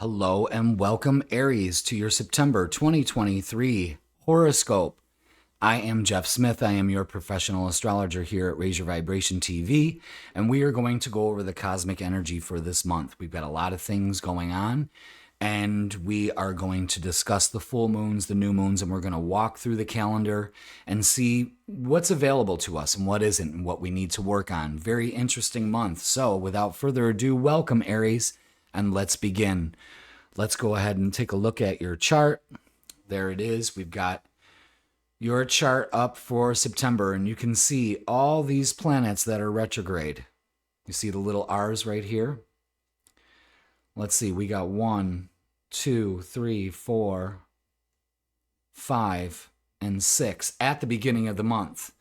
Hello and welcome, Aries, to your September 2023 horoscope. I am Jeff Smith. I am your professional astrologer here at Raise Your Vibration TV, and we are going to go over the cosmic energy for this month. We've got a lot of things going on, and we are going to discuss the full moons, the new moons, and we're going to walk through the calendar and see what's available to us and what isn't and what we need to work on. Very interesting month. So, without further ado, welcome, Aries, and let's begin. Let's go ahead and take a look at your chart. There it is. We've got your chart up for September, and you can see all these planets that are retrograde. You see the little R's right here? Let's see. We got 1, 2, 3, 4, 5, and 6 at the beginning of the month.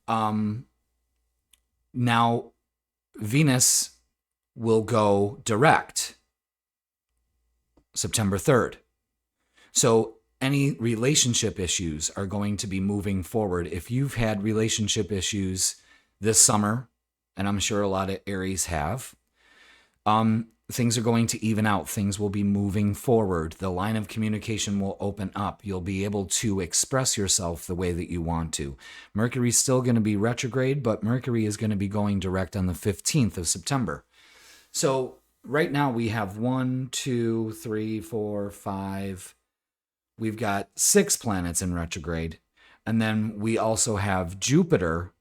Now, Venus will go direct September 3rd. So any relationship issues are going to be moving forward. If you've had relationship issues this summer, and I'm sure a lot of Aries have, things are going to even out. Things will be moving forward. The line of communication will open up. You'll be able to express yourself the way that you want to. Mercury's still going to be retrograde, but Mercury is going to be going direct on the 15th of September. So right now we have 1, 2, 3, 4, 5. We've got 6 planets in retrograde. And then we also have Jupiter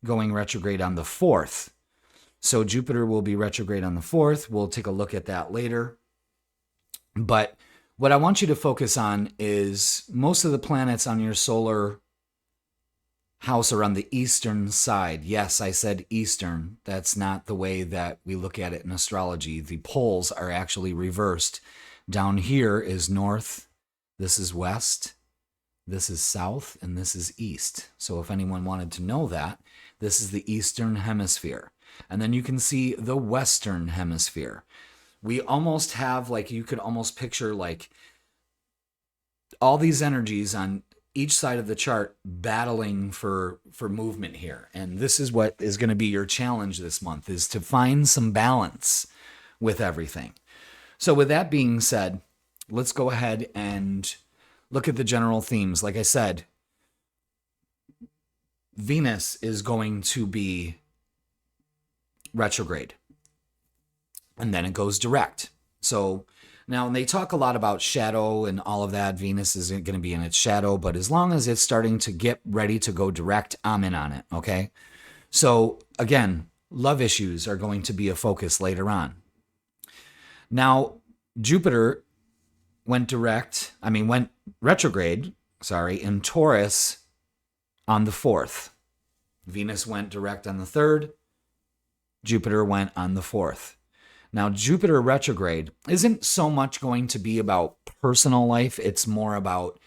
going retrograde on the 4th. So Jupiter will be retrograde on the 4th. We'll take a look at that later. But what I want you to focus on is most of the planets on your solar house are on the eastern side. Yes, I said eastern. That's not the way that we look at it in astrology. The poles are actually reversed. Down here is north, this is west, this is south, and this is east. So if anyone wanted to know that, this is the eastern hemisphere. And then you can see the western hemisphere. We almost have, like, you could almost picture like all these energies on each side of the chart battling for movement here. And this is what is going to be your challenge this month, is to find some balance with everything. So with that being said, let's go ahead and look at the general themes. Like I said, Venus is going to be retrograde, and then it goes direct. So now they talk a lot about shadow and all of that. Venus isn't going to be in its shadow, but as long as it's starting to get ready to go direct, I'm in on it, okay? So again, love issues are going to be a focus later on. Now, Jupiter went retrograde, in Taurus on the 4th. Venus went direct on the 3rd. Jupiter went on the 4th. Now, Jupiter retrograde isn't so much going to be about personal life. It's more about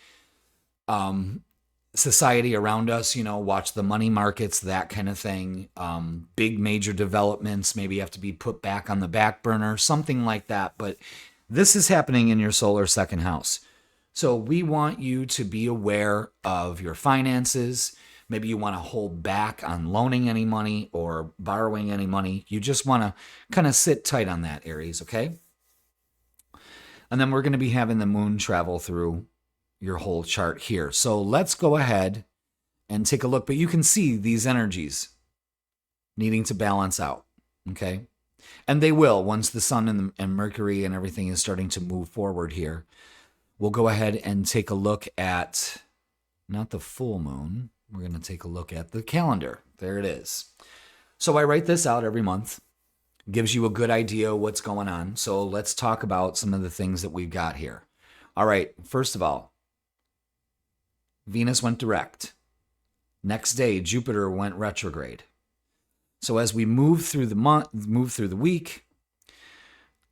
society around us, watch the money markets, that kind of thing. Big major developments maybe have to be put back on the back burner, something like that. But this is happening in your solar second house. So we want you to be aware of your finances. Maybe you want to hold back on loaning any money or borrowing any money. You just want to kind of sit tight on that, Aries, okay? And then we're going to be having the moon travel through your whole chart here. So let's go ahead and take a look. But you can see these energies needing to balance out, okay? And they will once the sun and Mercury and everything is starting to move forward here. We'll go ahead and take a look at, not the full moon, we're going to take a look at the calendar. There it is. So I write this out every month. Gives you a good idea what's going on. So let's talk about some of the things that we've got here. All right, first of all, Venus went direct. Next day, Jupiter went retrograde. So as we move through the week,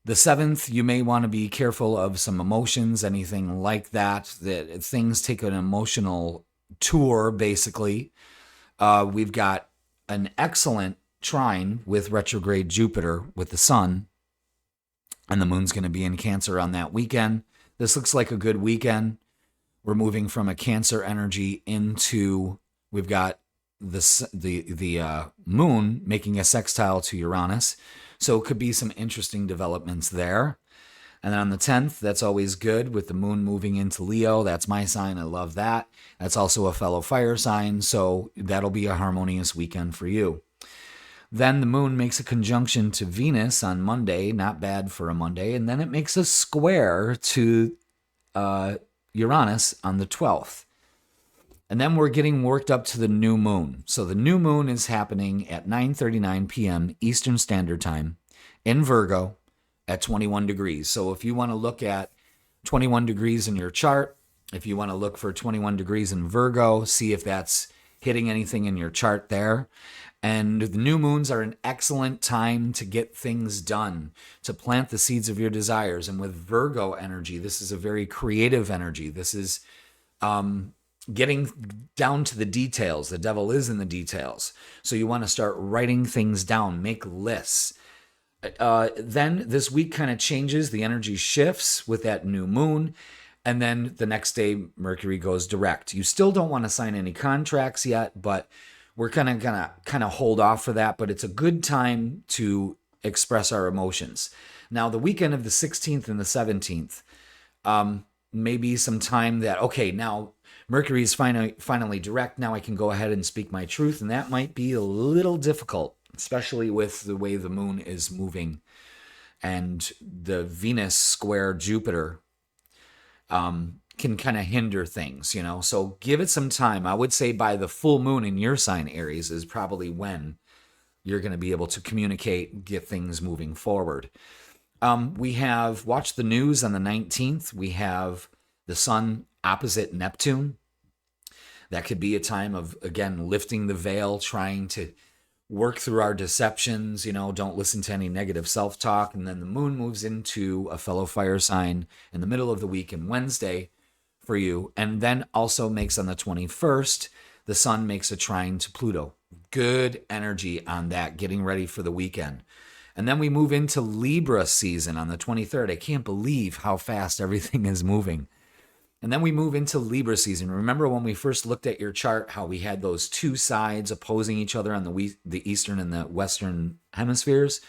the 7th, you may want to be careful of some emotions, anything like that. That things take an emotional tour, basically. We've got an excellent trine with retrograde Jupiter with the sun, and the moon's going to be in Cancer on that weekend. This looks like a good weekend. We're moving from a Cancer energy into, we've got the moon making a sextile to Uranus, so it could be some interesting developments there. And then on the 10th, that's always good with the moon moving into Leo. That's my sign. I love that. That's also a fellow fire sign. So that'll be a harmonious weekend for you. Then the moon makes a conjunction to Venus on Monday. Not bad for a Monday. And then it makes a square to Uranus on the 12th. And then we're getting worked up to the new moon. So the new moon is happening at 9:39 p.m. Eastern Standard Time in Virgo at 21 degrees. So if you want to look at 21 degrees in your chart, if you want to look for 21 degrees in Virgo, see if that's hitting anything in your chart there. And the new moons are an excellent time to get things done, to plant the seeds of your desires. And with Virgo energy, this is a very creative energy. This is getting down to the details. The devil is in the details. So you want to start writing things down, make lists. Then this week kind of changes. The energy shifts with that new moon. And then the next day, Mercury goes direct. You still don't want to sign any contracts yet, but we're kind of gonna hold off for that. But it's a good time to express our emotions. Now, the weekend of the 16th and the 17th, maybe some time that, okay, now Mercury is finally direct. Now I can go ahead and speak my truth. And that might be a little difficult, especially with the way the moon is moving and the Venus square Jupiter can kind of hinder things, you know. So give it some time. I would say by the full moon in your sign, Aries, is probably when you're going to be able to communicate, get things moving forward. We have watched the news on the 19th. We have the sun opposite Neptune. That could be a time of, again, lifting the veil, trying to work through our deceptions, you know, don't listen to any negative self-talk. And then the moon moves into a fellow fire sign in the middle of the week and Wednesday for you. And then also makes on the 21st, the sun makes a trine to Pluto. Good energy on that, getting ready for the weekend. And then we move into Libra season on the 23rd. I can't believe how fast everything is moving. And then we move into Libra season. Remember when we first looked at your chart, how we had those two sides opposing each other on the eastern and the western hemispheres?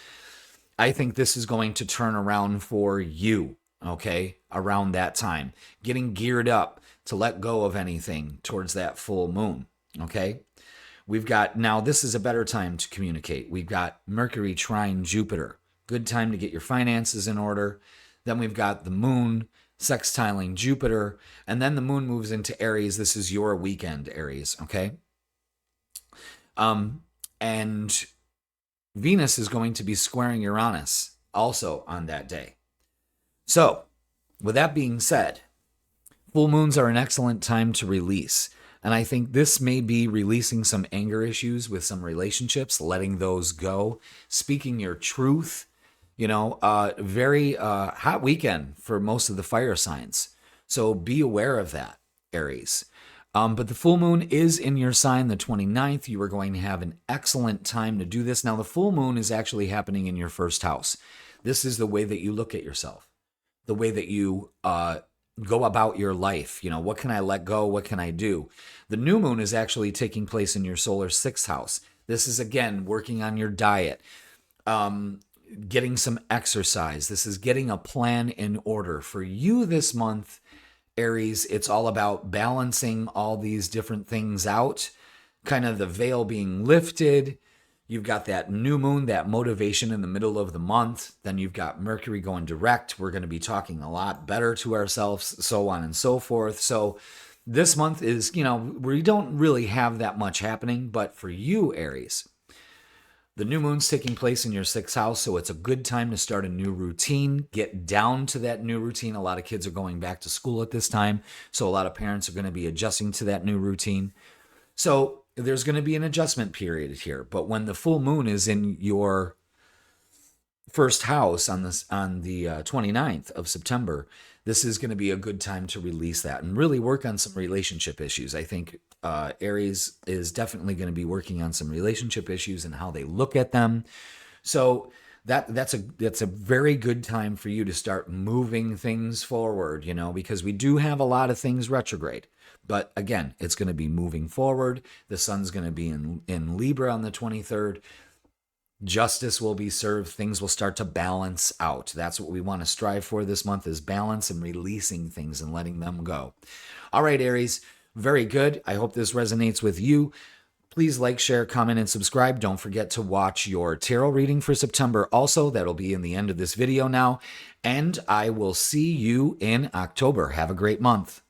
I think this is going to turn around for you, okay, around that time. Getting geared up to let go of anything towards that full moon, okay? We've got, now this is a better time to communicate. We've got Mercury trine Jupiter. Good time to get your finances in order. Then we've got the moon sextiling Jupiter, and then the moon moves into Aries. This is your weekend, Aries, okay? And Venus is going to be squaring Uranus also on that day. So, with that being said, full moons are an excellent time to release. And I think this may be releasing some anger issues with some relationships, letting those go, speaking your truth. You know, very hot weekend for most of the fire signs. So be aware of that, Aries. But the full moon is in your sign the 29th. You are going to have an excellent time to do this. Now, the full moon is actually happening in your first house. This is the way that you look at yourself, the way that you go about your life. You know, what can I let go? What can I do? The new moon is actually taking place in your solar sixth house. This is, again, working on your diet. Getting some exercise. This is getting a plan in order. For you this month, Aries, it's all about balancing all these different things out, kind of the veil being lifted. You've got that new moon, that motivation in the middle of the month. Then you've got Mercury going direct. We're going to be talking a lot better to ourselves, so on and so forth. So this month is, you know, we don't really have that much happening, but for you, Aries, the new moon's taking place in your sixth house, so it's a good time to start a new routine, get down to that new routine. A lot of kids are going back to school at this time, so a lot of parents are going to be adjusting to that new routine. So there's going to be an adjustment period here, but when the full moon is in your first house on the 29th of September, this is going to be a good time to release that and really work on some relationship issues. I think Aries is definitely going to be working on some relationship issues and how they look at them. So that's a very good time for you to start moving things forward, you know, because we do have a lot of things retrograde. But again, it's going to be moving forward. The sun's going to be in Libra on the 23rd. Justice will be served. Things will start to balance out. That's what we want to strive for this month, is balance and releasing things and letting them go. All right, Aries, very good. I hope this resonates with you. Please like, share, comment, and subscribe. Don't forget to watch your tarot reading for September also. That'll be in the end of this video now. And I will see you in October. Have a great month.